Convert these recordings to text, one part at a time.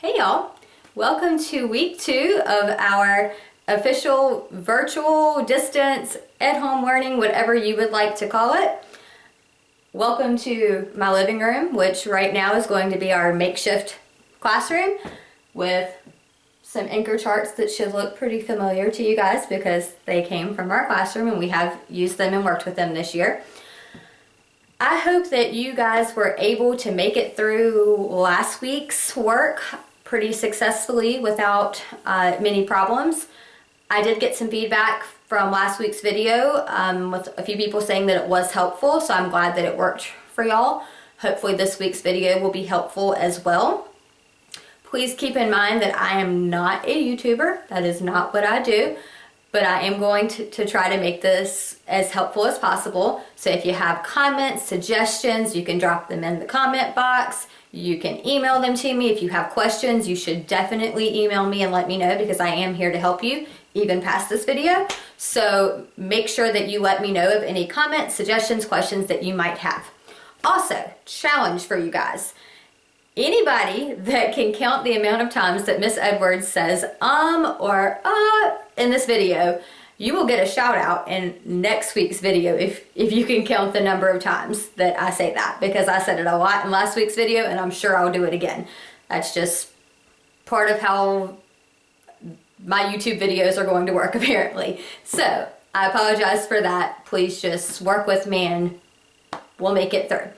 Hey y'all, welcome to week 2 of our official virtual distance at-home learning, whatever you would like to call it. Welcome to my living room, which right now is going to be our makeshift classroom with some anchor charts that should look pretty familiar to you guys because they came from our classroom and we have used them and worked with them this year. I hope that you guys were able to make it through last week's work pretty successfully without many problems. I did get some feedback from last week's video with a few people saying that it was helpful, so I'm glad that it worked for y'all. Hopefully this week's video will be helpful as well. Please keep in mind that I am not a YouTuber. That is not what I do. But I am going to try to make this as helpful as possible. So if you have comments, suggestions, you can drop them in the comment box. You can email them to me. If you have questions, you should definitely email me and let me know because I am here to help you, even past this video. So make sure that you let me know of any comments, suggestions, questions that you might have. Also, challenge for you guys. Anybody that can count the amount of times that Miss Edwards says or in this video, you will get a shout out in next week's video if you can count the number of times that I say that, because I said it a lot in last week's video and I'm sure I'll do it again. That's just part of how my YouTube videos are going to work apparently. So I apologize for that. Please just work with me and we'll make it through.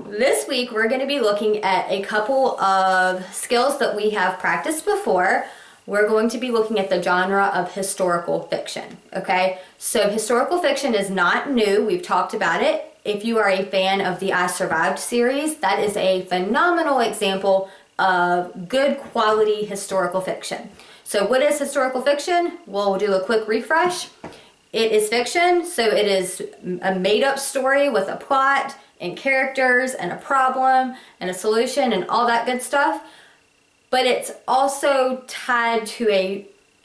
This week we're going to be looking at a couple of skills that we have practiced before. We're going to be looking at the genre of historical fiction, okay? So historical fiction is not new. We've talked about it. If you are a fan of the I Survived series, that is a phenomenal example of good quality historical fiction. So what is historical fiction? We'll do a quick refresh. It is fiction, so it is a made-up story with a plot and characters and a problem and a solution and all that good stuff. But it's also tied to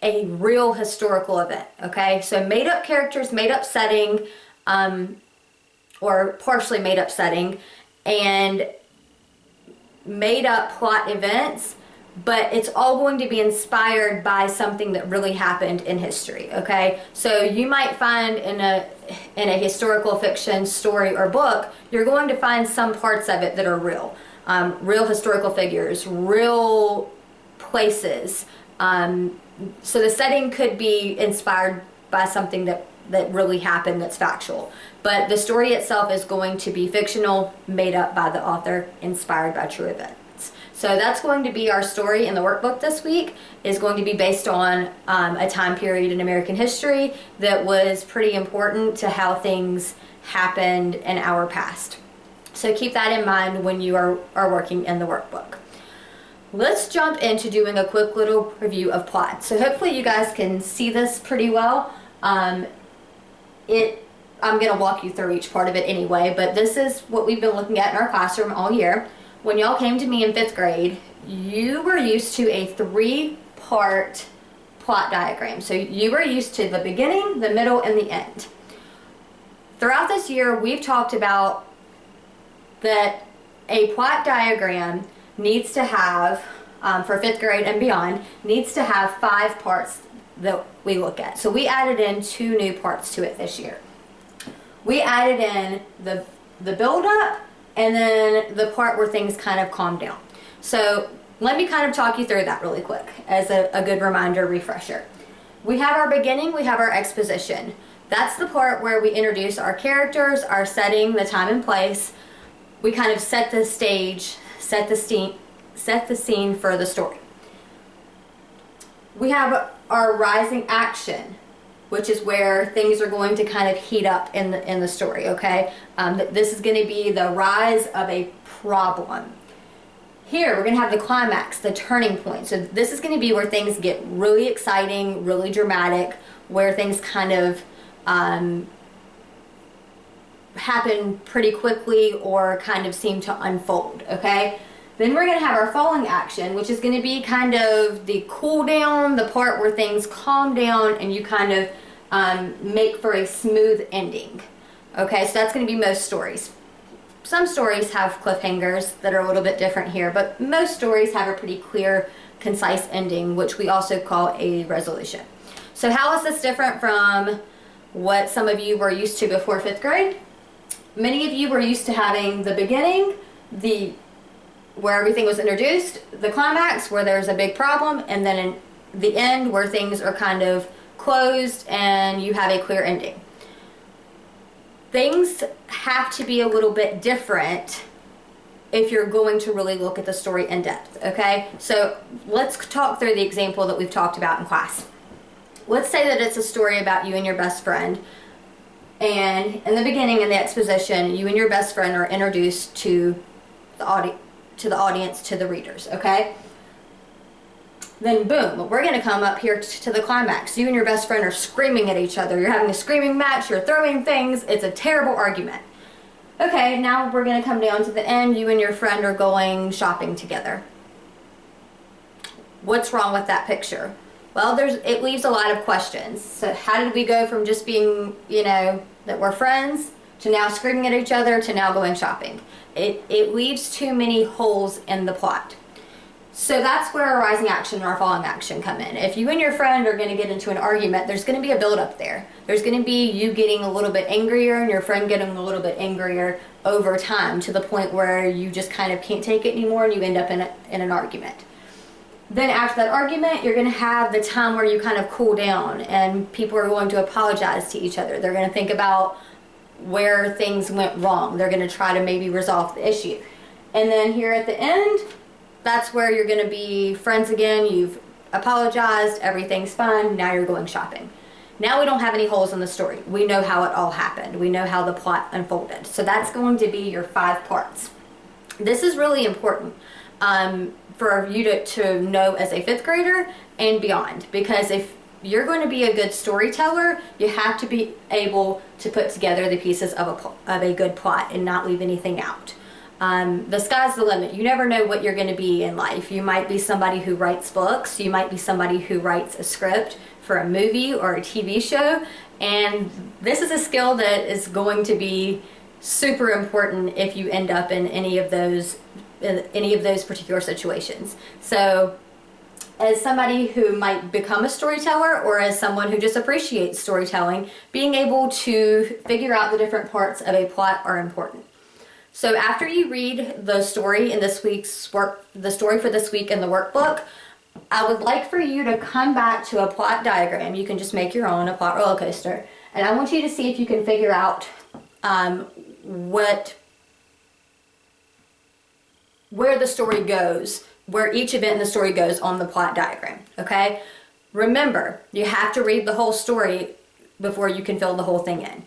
a real historical event, okay? So made up characters, made up setting, or partially made up setting, and made up plot events, but it's all going to be inspired by something that really happened in history, okay? So you might find in a historical fiction story or book, you're going to find some parts of it that are real. Real historical figures, real places. So the setting could be inspired by something that really happened that's factual. But the story itself is going to be fictional, made up by the author, inspired by true events. So that's going to be our story in the workbook this week, is going to be based on a time period in American history that was pretty important to how things happened in our past. So keep that in mind when you are working in the workbook. Let's jump into doing a quick little review of plot. So hopefully you guys can see this pretty well. I'm going to walk you through each part of it anyway, but this is what we've been looking at in our classroom all year. When y'all came to me in 5th grade, you were used to a 3-part plot diagram. So you were used to the beginning, the middle, and the end. Throughout this year, we've talked about that a plot diagram needs to have, for 5th grade and beyond, needs to have 5 parts that we look at. So we added in 2 new parts to it this year. We added in the build-up and then the part where things kind of calm down. So let me kind of talk you through that really quick as a good reminder, refresher. We have our beginning, we have our exposition. That's the part where we introduce our characters, our setting, the time and place. We kind of set the stage, set the scene for the story. We have our rising action, which is where things are going to kind of heat up in the story, okay? This is going to be the rise of a problem. Here, we're going to have the climax, the turning point. So this is going to be where things get really exciting, really dramatic, where things kind of happen pretty quickly or kind of seem to unfold, okay? Then we're going to have our falling action, which is going to be kind of the cool down, the part where things calm down and you kind of make for a smooth ending. Okay, so that's going to be most stories. some stories have cliffhangers that are a little bit different here, but most stories have a pretty clear, concise ending, which we also call a resolution. So how is this different from what some of you were used to before 5th grade? Many of you were used to having the beginning, where everything was introduced, the climax where there's a big problem, and then in the end where things are kind of closed and you have a clear ending. Things have to be a little bit different if you're going to really look at the story in depth, okay? So let's talk through the example that we've talked about in class. Let's say that it's a story about you and your best friend, and in the beginning, in the exposition, you and your best friend are introduced to the audience, to the readers, okay? Then boom, we're gonna come up here to the climax. You and your best friend are screaming at each other. You're having a screaming match, you're throwing things, it's a terrible argument. Okay, now we're gonna come down to the end. You and your friend are going shopping together. What's wrong with that picture? Well, it leaves a lot of questions. So how did we go from just being, that we're friends, to now screaming at each other, to now going shopping? It leaves too many holes in the plot. So that's where our rising action and our falling action come in. If you and your friend are going to get into an argument, there's going to be a build-up there. There's going to be you getting a little bit angrier and your friend getting a little bit angrier over time, to the point where you just kind of can't take it anymore and you end up in an argument. Then after that argument, you're going to have the time where you kind of cool down and people are going to apologize to each other. They're going to think about where things went wrong. They're going to try to maybe resolve the issue. And then here at the end, that's where you're going to be friends again. You've apologized, everything's fine, now you're going shopping. Now we don't have any holes in the story. We know how it all happened. We know how the plot unfolded. So that's going to be your 5 parts. This is really important for you to know as a 5th grader and beyond, because if you're going to be a good storyteller, you have to be able to put together the pieces of a good plot and not leave anything out. The sky's the limit. You never know what you're going to be in life. You might be somebody who writes books. You might be somebody who writes a script for a movie or a TV show. And this is a skill that is going to be super important if you end up in any of those particular situations. So as somebody who might become a storyteller, or as someone who just appreciates storytelling, being able to figure out the different parts of a plot are important. So after you read the story in the story for this week in the workbook, I would like for you to come back to a plot diagram. You can just make your own, a plot roller coaster. And I want you to see if you can figure out where the story goes, where each event in the story goes on the plot diagram, okay? Remember, you have to read the whole story before you can fill the whole thing in.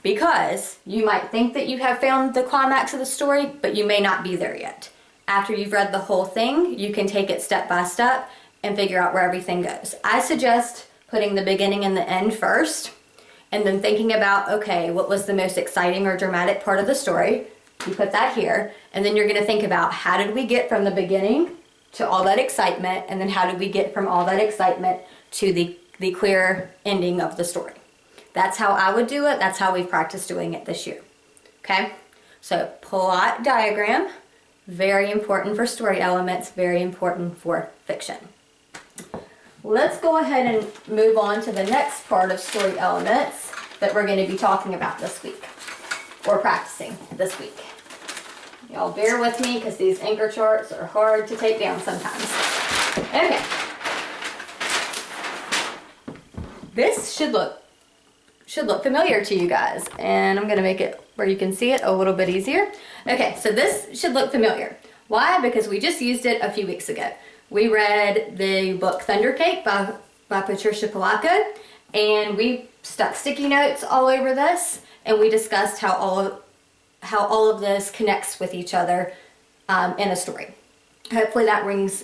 Because you might think that you have found the climax of the story, but you may not be there yet. After you've read the whole thing, you can take it step by step and figure out where everything goes. I suggest putting the beginning and the end first, and then thinking about, okay, what was the most exciting or dramatic part of the story? You put that here, and then you're going to think about, how did we get from the beginning to all that excitement, and then how did we get from all that excitement to the clear ending of the story? That's how I would do it. That's how we've practiced doing it this year. Okay? So plot diagram, very important for story elements, very important for fiction. Let's go ahead and move on to the next part of story elements that we're going to be talking about this week, or practicing this week. Y'all bear with me because these anchor charts are hard to take down sometimes. Okay. This should look familiar to you guys, and I'm going to make it where you can see it a little bit easier. Okay, so this should look familiar. Why? Because we just used it a few weeks ago. We read the book Thunder Cake by Patricia Polacco, and we stuck sticky notes all over this, and we discussed how all of this connects with each other in a story. Hopefully that rings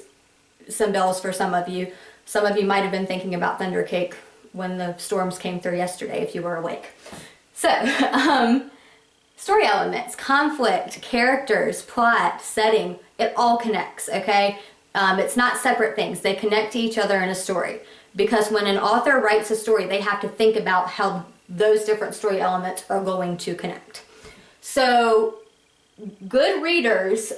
some bells for some of you. Some of you might have been thinking about Thunder Cake when the storms came through yesterday, if you were awake. So, story elements, conflict, characters, plot, setting, it all connects, okay? It's not separate things. They connect to each other in a story. Because when an author writes a story, they have to think about how those different story elements are going to connect. So, good readers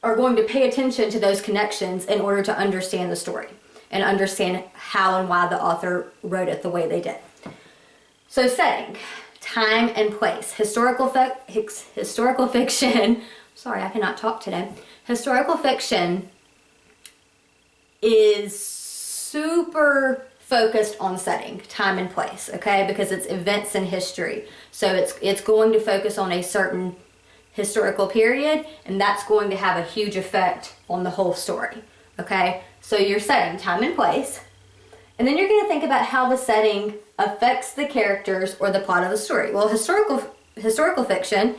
are going to pay attention to those connections in order to understand the story and understand how and why the author wrote it the way they did. So setting, time and place. Historical fiction, sorry, I cannot talk today. Historical fiction is super focused on setting, time and place, okay? Because it's events in history. So it's going to focus on a certain historical period, and that's going to have a huge effect on the whole story, okay? So you're setting time and place, and then you're going to think about how the setting affects the characters or the plot of the story. Well, historical fiction,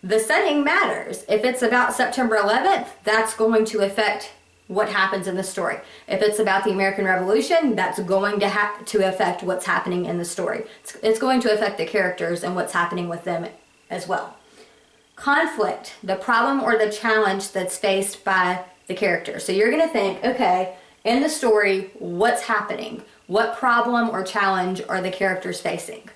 the setting matters. If it's about September 11th, that's going to affect what happens in the story. If it's about the American Revolution, that's going to affect what's happening in the story. It's going to affect the characters and what's happening with them as well. Conflict, the problem or the challenge that's faced by the character. So you're going to think, okay, in the story, what's happening? What problem or challenge are the characters facing?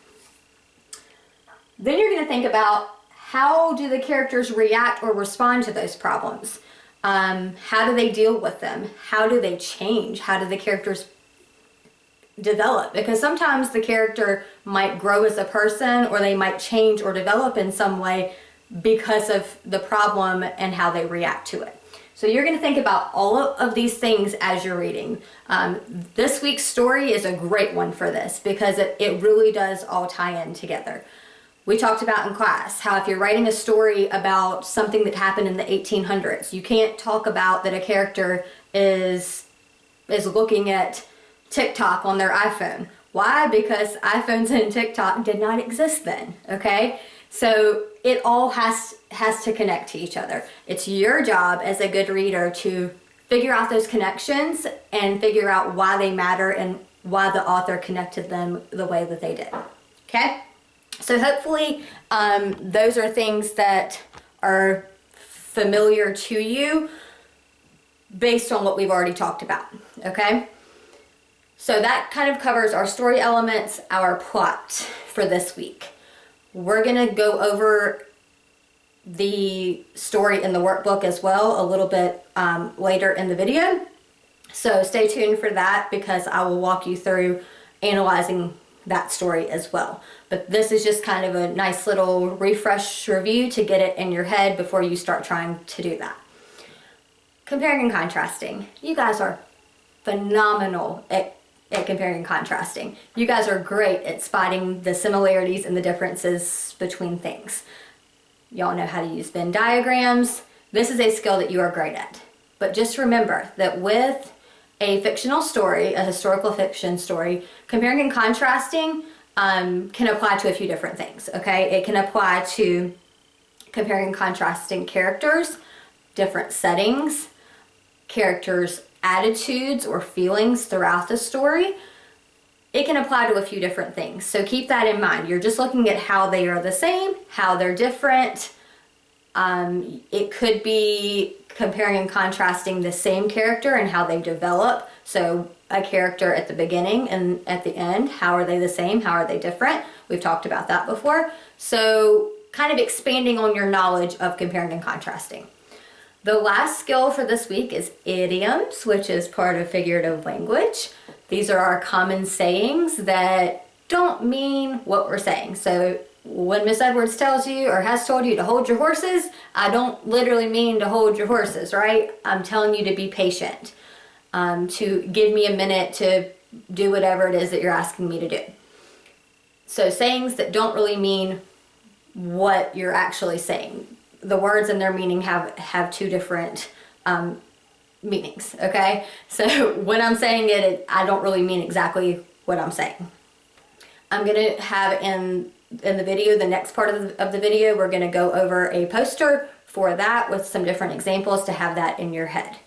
Then you're going to think about, how do the characters react or respond to those problems? How do they deal with them? How do they change? How do the characters develop? Because sometimes the character might grow as a person, or they might change or develop in some way because of the problem and how they react to it. So you're going to think about all of these things as you're reading. This week's story is a great one for this because it really does all tie in together. We talked about in class how if you're writing a story about something that happened in the 1800s, you can't talk about that a character is looking at TikTok on their iPhone. Why? Because iPhones and TikTok did not exist then, okay? So it all has to connect to each other. It's your job as a good reader to figure out those connections and figure out why they matter and why the author connected them the way that they did, okay? So hopefully those are things that are familiar to you based on what we've already talked about, okay? So that kind of covers our story elements, our plot for this week. We're going to go over the story in the workbook as well a little bit later in the video. So stay tuned for that because I will walk you through analyzing that story as well. But this is just kind of a nice little refresh review to get it in your head before you start trying to do that. Comparing and contrasting. You guys are phenomenal at comparing and contrasting. You guys are great at spotting the similarities and the differences between things. Y'all know how to use Venn diagrams. This is a skill that you are great at. But just remember that with a fictional story, a historical fiction story, comparing and contrasting can apply to a few different things, okay? It can apply to comparing and contrasting characters, different settings, characters' attitudes or feelings throughout the story. It can apply to a few different things. So keep that in mind. You're just looking at how they are the same, how they're different. It could be comparing and contrasting the same character and how they develop. So a character at the beginning and at the end, how are they the same? How are they different? We've talked about that before. So kind of expanding on your knowledge of comparing and contrasting. The last skill for this week is idioms, which is part of figurative language. These are our common sayings that don't mean what we're saying. So when Miss Edwards tells you or has told you to hold your horses, I don't literally mean to hold your horses, right? I'm telling you to be patient, to give me a minute to do whatever it is that you're asking me to do. So sayings that don't really mean what you're actually saying. The words and their meaning have two different meanings, okay? So when I'm saying it, I don't really mean exactly what I'm saying. I'm gonna have in the video, the next part of the video, we're gonna go over a poster for that with some different examples to have that in your head.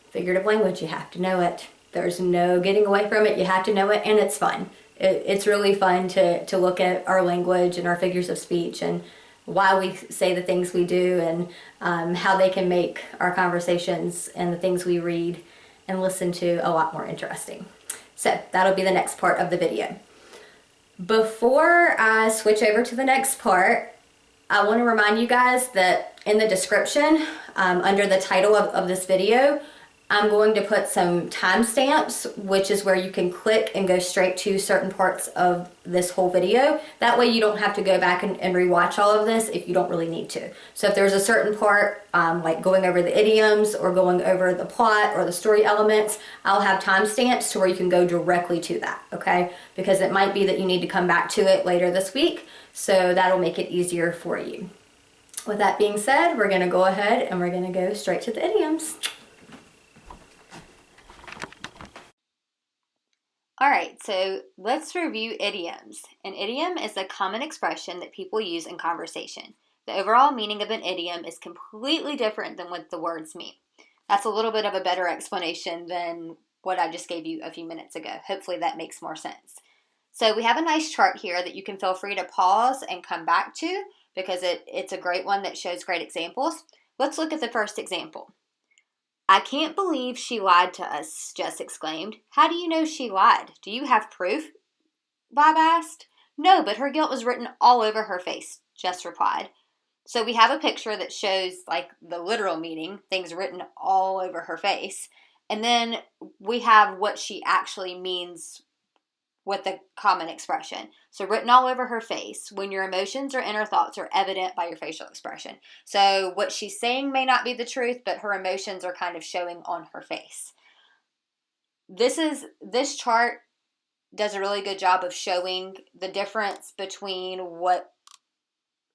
Figurative language, you have to know it. There's no getting away from it. You have to know it, and it's fun. It's really fun to look at our language and our figures of speech and why we say the things we do and how they can make our conversations and the things we read and listen to a lot more interesting. So that'll be the next part of the video. Before I switch over to the next part, I want to remind you guys that in the description, under the title of this video, I'm going to put some timestamps, which is where you can click and go straight to certain parts of this whole video. That way you don't have to go back and rewatch all of this if you don't really need to. So if there's a certain part, like going over the idioms or going over the plot or the story elements, I'll have timestamps to where you can go directly to that, okay? Because it might be that you need to come back to it later this week, so that'll make it easier for you. With that being said, we're gonna go ahead and we're gonna go straight to the idioms. All right, so let's review idioms. An idiom is a common expression that people use in conversation. The overall meaning of an idiom is completely different than what the words mean. That's a little bit of a better explanation than what I just gave you a few minutes ago. Hopefully that makes more sense. So we have a nice chart here that you can feel free to pause and come back to because it's a great one that shows great examples. Let's look at the first example. "I can't believe she lied to us," Jess exclaimed. "How do you know she lied? Do you have proof?" Bob asked. "No, but her guilt was written all over her face," Jess replied. So we have a picture that shows like the literal meaning, things written all over her face. And then we have what she actually means with the common expression. So written all over her face, when your emotions or inner thoughts are evident by your facial expression. So what she's saying may not be the truth, but her emotions are kind of showing on her face. This chart does a really good job of showing the difference between what,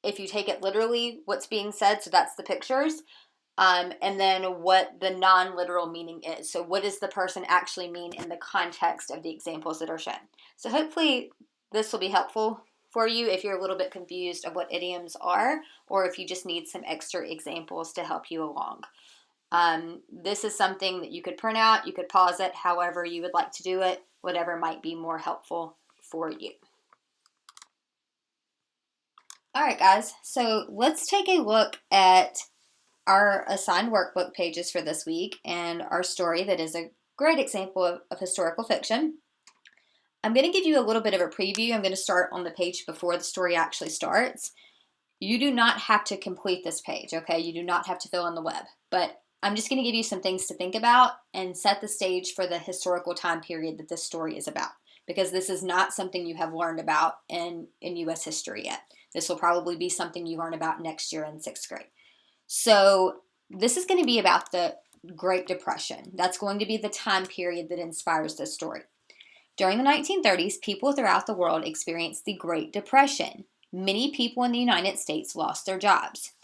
if you take it literally, what's being said, so that's the pictures, and then what the non-literal meaning is. So what does the person actually mean in the context of the examples that are shown? So hopefully this will be helpful for you if you're a little bit confused of what idioms are, or if you just need some extra examples to help you along. This is something that you could print out, you could pause it, however you would like to do it, whatever might be more helpful for you. All right, guys, so let's take a look at our assigned workbook pages for this week and our story that is a great example of historical fiction. I'm going to give you a little bit of a preview. I'm going to start on the page before the story actually starts. You do not have to complete this page, okay? You do not have to fill in the web, but I'm just going to give you some things to think about and set the stage for the historical time period that this story is about, because this is not something you have learned about in U.S. history yet. This will probably be something you learn about next year in 6th grade. So this is going to be about the Great Depression. That's going to be the time period that inspires this story. During the 1930s, people throughout the world experienced the Great Depression. Many people in the United States lost their jobs.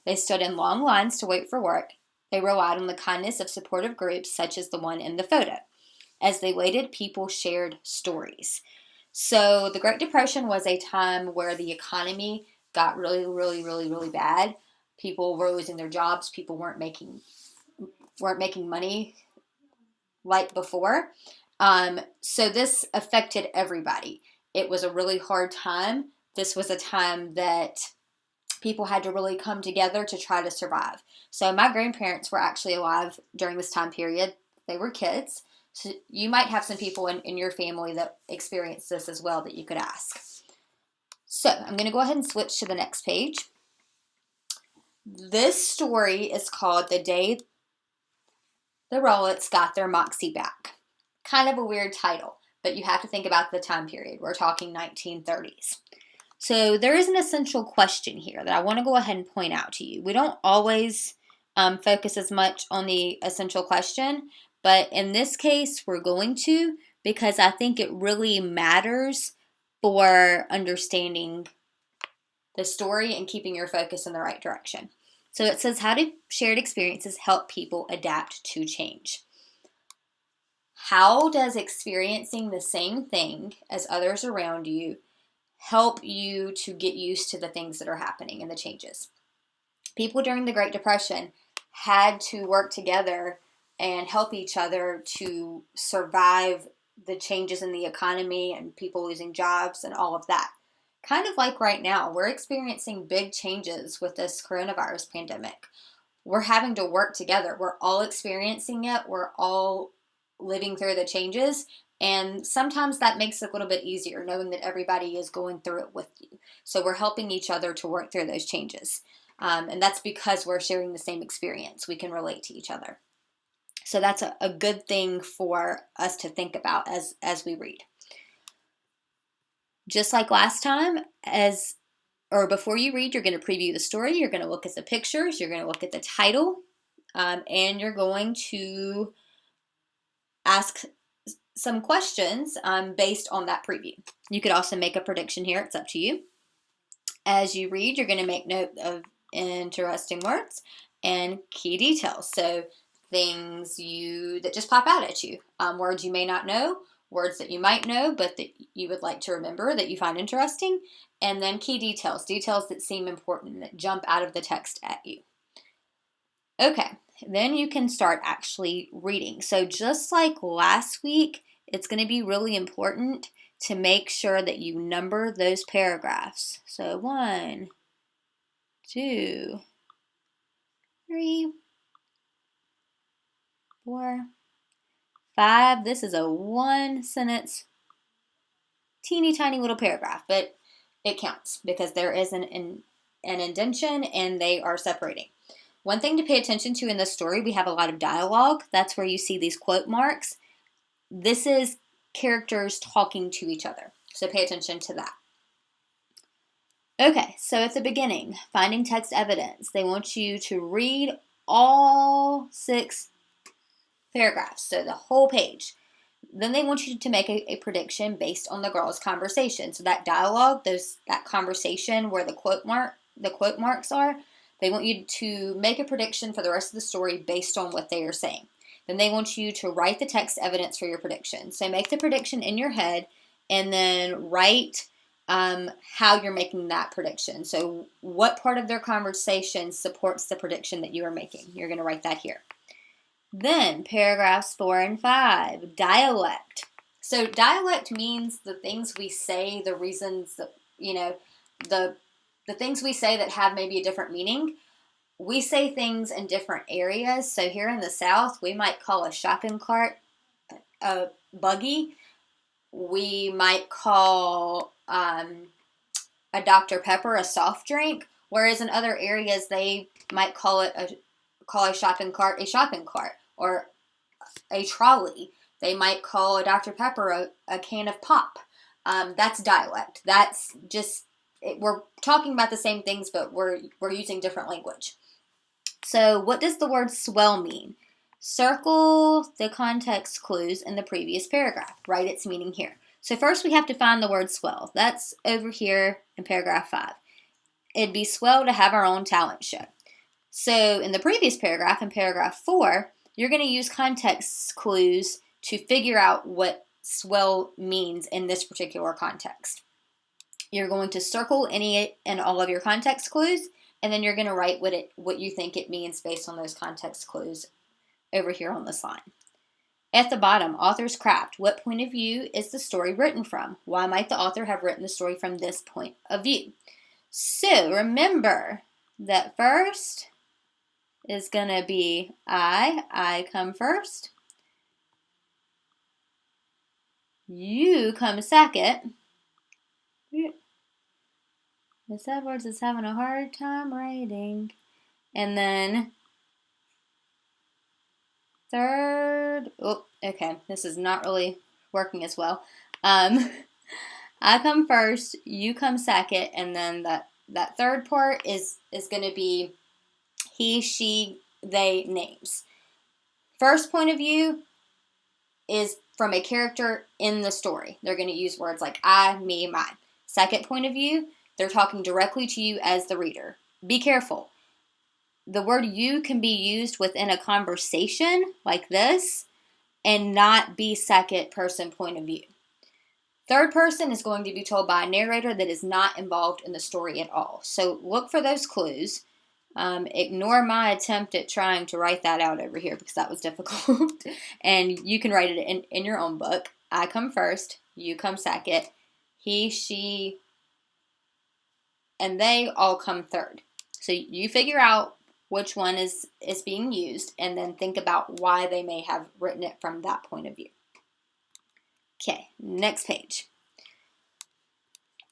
They stood in long lines to wait for work. They relied on the kindness of supportive groups such as the one in the photo. As they waited, people shared stories. So the Great Depression was a time where the economy got really, really, really, really bad. People were losing their jobs. People weren't making money like before. So this affected everybody. It was a really hard time. This was a time that people had to really come together to try to survive. So my grandparents were actually alive during this time period. They were kids. So you might have some people in your family that experienced this as well that you could ask. So I'm going to go ahead and switch to the next page. This story is called The Day the Rowletts Got Their Moxie Back. Kind of a weird title, but you have to think about the time period. We're talking 1930s. So there is an essential question here that I want to go ahead and point out to you. We don't always focus as much on the essential question, but in this case, we're going to, because I think it really matters for understanding the story and keeping your focus in the right direction. So it says, how do shared experiences help people adapt to change? How does experiencing the same thing as others around you help you to get used to the things that are happening and the changes? People during the Great Depression had to work together and help each other to survive the changes in the economy and people losing jobs and all of that. Kind of like right now, we're experiencing big changes with this coronavirus pandemic. We're having to work together. We're all experiencing it. We're all living through the changes, And sometimes that makes it a little bit easier knowing that everybody is going through it with you. So we're helping each other to work through those changes. And that's because we're sharing the same experience. We can relate to each other. So that's a good thing for us to think about as we read. Just like last time, before you read, you're going to preview the story. You're going to look at the pictures. You're going to look at the title. And you're going to ask some questions based on that preview. You could also make a prediction here. It's up to you. As you read, you're going to make note of interesting words and key details. So things that just pop out at you. Words you may not know, words that you might know, but that you would like to remember, that you find interesting. And then key details that seem important, that jump out of the text at you. Okay, then you can start actually reading. So just like last week, it's going to be really important to make sure that you number those paragraphs. So 1, 2, 3, 4, 5. This is a 1-sentence, teeny tiny little paragraph, but it counts because there is an indentation and they are separating. One thing to pay attention to in this story, we have a lot of dialogue. That's where you see these quote marks. This is characters talking to each other, so pay attention to that. Okay, so at the beginning, finding text evidence. They want you to read all 6 paragraphs, so the whole page. Then they want you to make a prediction based on the girls' conversation. So that dialogue, that conversation where the quote marks are, they want you to make a prediction for the rest of the story based on what they are saying. Then they want you to write the text evidence for your prediction. So make the prediction in your head and then write how you're making that prediction. So what part of their conversation supports the prediction that you are making? You're going to write that here. Then paragraphs 4 and 5, dialect. So dialect means the things we say, the reasons that, the things we say that have maybe a different meaning. We say things in different areas. So here in the South, we might call a shopping cart a buggy. We might call a Dr. Pepper a soft drink, whereas in other areas they might call a shopping cart a shopping cart, or a trolley. They might call a Dr. Pepper a can of pop. That's dialect. That's just, we're talking about the same things, but we're using different language. So what does the word swell mean? Circle the context clues in the previous paragraph. Write its meaning here. So first we have to find the word swell. That's over here in paragraph 5. It'd be swell to have our own talent show. So in the previous paragraph, in paragraph 4, you're going to use context clues to figure out what swell means in this particular context. You're going to circle any and all of your context clues, and then you're going to write what you think it means based on those context clues over here on this line. At the bottom, author's craft. What point of view is the story written from? Why might the author have written the story from this point of view? So remember that first is going to be I come first. You come second. Miss Edwards is having a hard time writing. And then third, okay, this is not really working as well. I come first, you come second, and then that third part is going to be he, she, they names. First point of view is from a character in the story. They're going to use words like I, me, mine. Second point of view, they're talking directly to you as the reader. Be careful. The word you can be used within a conversation like this and not be second person point of view. Third person is going to be told by a narrator that is not involved in the story at all. So look for those clues. Ignore my attempt at trying to write that out over here because that was difficult. And you can write it in your own book. I come first, you come second, he, she, and they all come third. So you figure out which one is being used and then think about why they may have written it from that point of view. Okay, next page.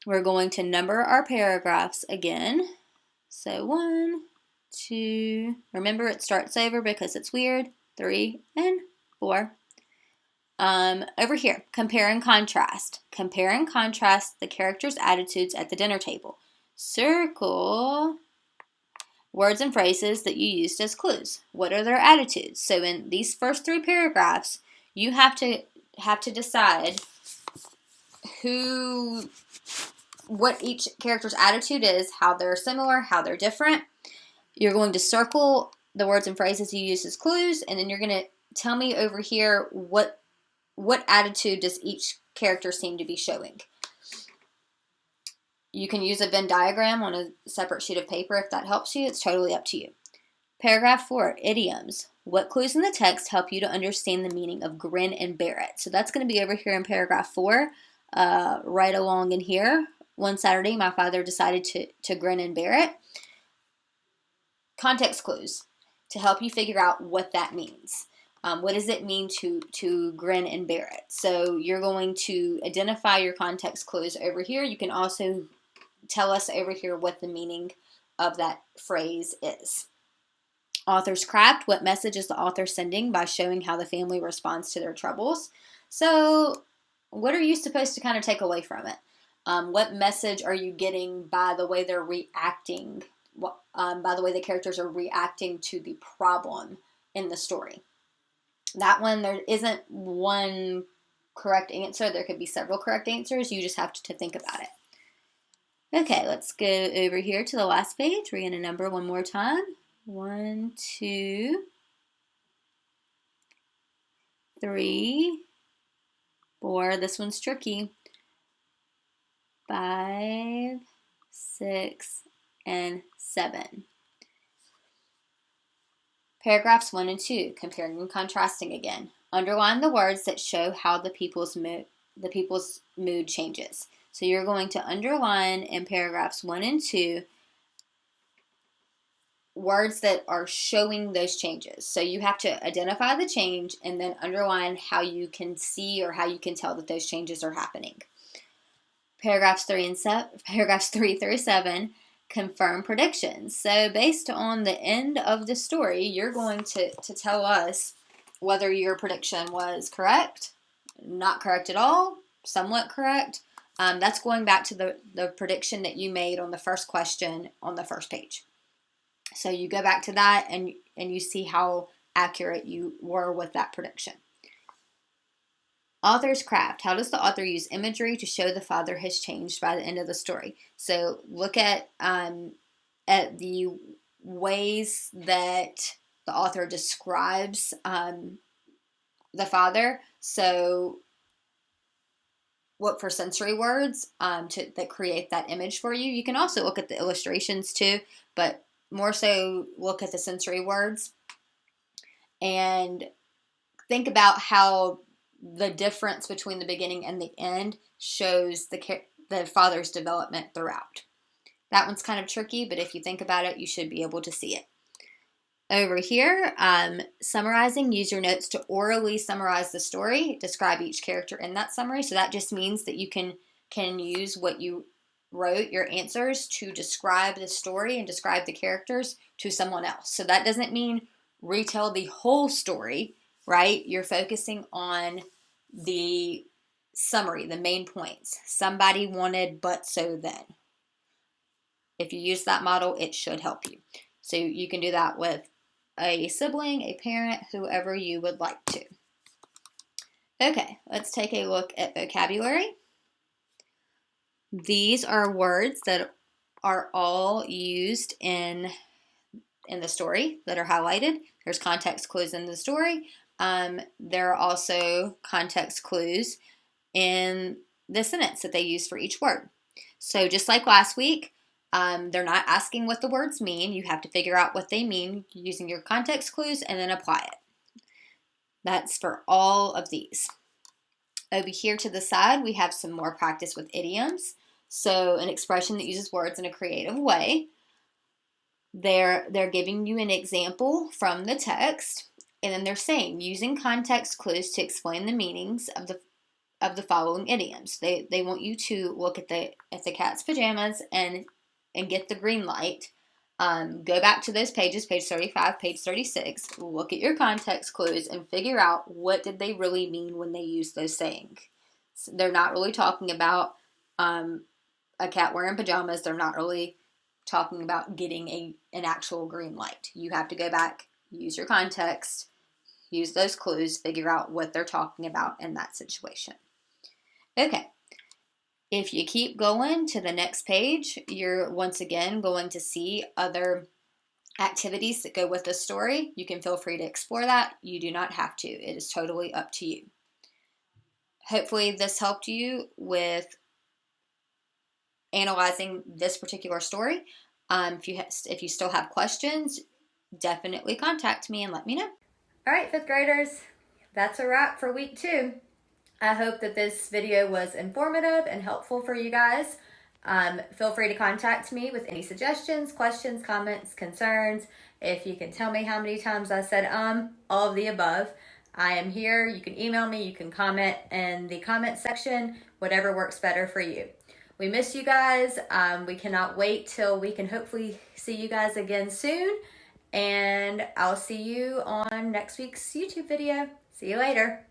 We're going to number our paragraphs again. So 1, 2, remember it starts over because it's weird, 3, and 4. Over here, compare and contrast. Compare and contrast the characters' attitudes at the dinner table. Circle words and phrases that you used as clues. What are their attitudes? So in these first 3 paragraphs, you have to decide what each character's attitude is, how they're similar, how they're different. You're going to circle the words and phrases you use as clues, and then you're going to tell me over here what attitude does each character seem to be showing. You can use a Venn diagram on a separate sheet of paper if that helps you. It's totally up to you. Paragraph 4, idioms. What clues in the text help you to understand the meaning of grin and bear it? So that's going to be over here in paragraph 4, right along in here. One Saturday, my father decided to grin and bear it. Context clues to help you figure out what that means. What does it mean to grin and bear it? So you're going to identify your context clues over here. You can also tell us over here what the meaning of that phrase is. Author's craft. What message is the author sending by showing how the family responds to their troubles? So what are you supposed to kind of take away from it? What message are you getting by the way they're reacting, by the way the characters are reacting to the problem in the story? That one, there isn't one correct answer. There could be several correct answers. You just have to think about it. Okay, let's go over here to the last page. We're going to number one more time. 1, 2, 3, 4. This one's tricky. 5, 6, and 7. Paragraphs 1 and 2, comparing and contrasting again. Underline the words that show how the people's mood changes. So you're going to underline in paragraphs 1 and 2 words that are showing those changes. So you have to identify the change and then underline how you can see or how you can tell that those changes are happening. Paragraphs 3 through 7, confirm predictions. So based on the end of the story, you're going to tell us whether your prediction was correct, not correct at all, somewhat correct. That's going back to the prediction that you made on the first question on the first page. So you go back to that and you see how accurate you were with that prediction. Author's craft. How does the author use imagery to show the father has changed by the end of the story? So look at the ways that the author describes the father. So look for sensory words that create that image for you. You can also look at the illustrations too, but more so look at the sensory words and think about how the difference between the beginning and the end shows the father's development throughout. That one's kind of tricky, but if you think about it, you should be able to see it. Over here, summarizing, use your notes to orally summarize the story, describe each character in that summary. So that just means that you can use what you wrote, your answers, to describe the story and describe the characters to someone else. So that doesn't mean retell the whole story, right? You're focusing on the summary, the main points. Somebody wanted, but so then. If you use that model, it should help you. So you can do that with a sibling, a parent, whoever you would like to. Okay, let's take a look at vocabulary. These are words that are all used in the story that are highlighted. There's context clues in the story. There are also context clues in the sentence that they use for each word. So just like last week, they're not asking what the words mean. You have to figure out what they mean using your context clues and then apply it. That's for all of these. Over here to the side, we have some more practice with idioms. So an expression that uses words in a creative way. They're giving you an example from the text, and then they're saying, using context clues to explain the meanings of the following idioms. They want you to look at the cat's pajamas and get the green light. Go back to those pages, page 35, page 36. Look at your context clues and figure out what did they really mean when they used those sayings. So they're not really talking about a cat wearing pajamas. They're not really talking about getting an actual green light. You have to go back, use your context, use those clues, figure out what they're talking about in that situation. Okay. If you keep going to the next page, you're once again going to see other activities that go with the story. You can feel free to explore that. You do not have to. It is totally up to you. Hopefully this helped you with analyzing this particular story. If you still have questions, definitely contact me and let me know. All right, fifth graders, that's a wrap for week 2. I hope that this video was informative and helpful for you guys. Feel free to contact me with any suggestions, questions, comments, concerns. If you can tell me how many times I said all of the above, I am here. You can email me, you can comment in the comment section, whatever works better for you. We miss you guys. We cannot wait till we can hopefully see you guys again soon. And I'll see you on next week's YouTube video. See you later.